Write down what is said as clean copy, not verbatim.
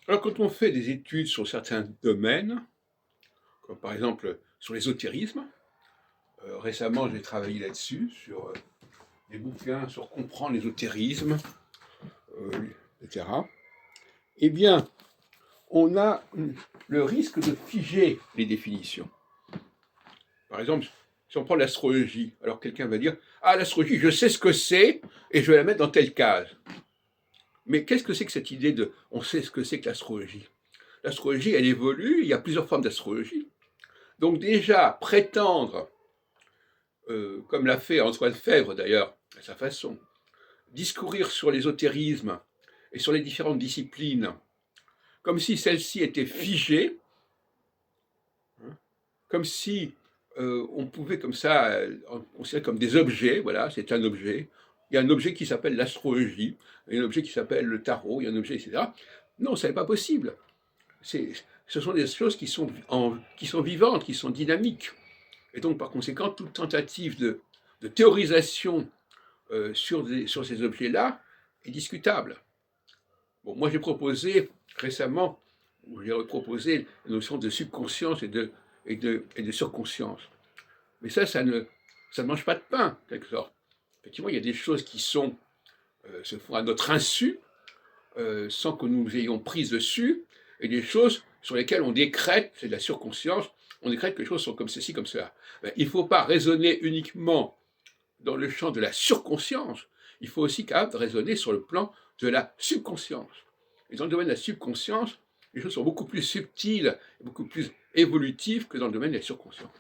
Alors, quand on fait des études sur certains domaines, comme par exemple sur l'ésotérisme, récemment j'ai travaillé là-dessus, sur des bouquins sur comprendre l'ésotérisme, euh, etc. Eh bien, on a le risque de figer les définitions. Par exemple, si on prend l'astrologie, alors quelqu'un va dire: ah, l'astrologie, je sais ce que c'est, et je vais la mettre dans telle case. Mais qu'est-ce que c'est que cette idée de on sait ce que c'est que l'astrologie? L'astrologie, elle évolue, il y a plusieurs formes d'astrologie. Donc déjà, prétendre, comme l'a fait Antoine Fèvre d'ailleurs, à sa façon, discourir sur l'ésotérisme et sur les différentes disciplines, comme si celles-ci étaient figées, hein, comme si on pouvait comme ça considérer comme des objets, voilà, c'est un objet. Il y a un objet qui s'appelle l'astrologie, il y a un objet qui s'appelle le tarot, il y a un objet, etc. Non, ça n'est pas possible. Ce sont des choses qui sont vivantes, qui sont dynamiques. Et donc, par conséquent, toute tentative de théorisation sur ces objets-là est discutable. Bon, moi, j'ai proposé récemment, j'ai proposé la notion de subconscience et de surconscience. Mais ça ne mange pas de pain, en quelque sorte. Effectivement, il y a des choses qui se font à notre insu, sans que nous ayons prise dessus, et des choses sur lesquelles on décrète, c'est de la surconscience, on décrète que les choses sont comme ceci, comme cela. Il ne faut pas raisonner uniquement dans le champ de la surconscience, il faut aussi capable de raisonner sur le plan de la subconscience. Et dans le domaine de la subconscience, les choses sont beaucoup plus subtiles, beaucoup plus évolutives que dans le domaine de la surconscience.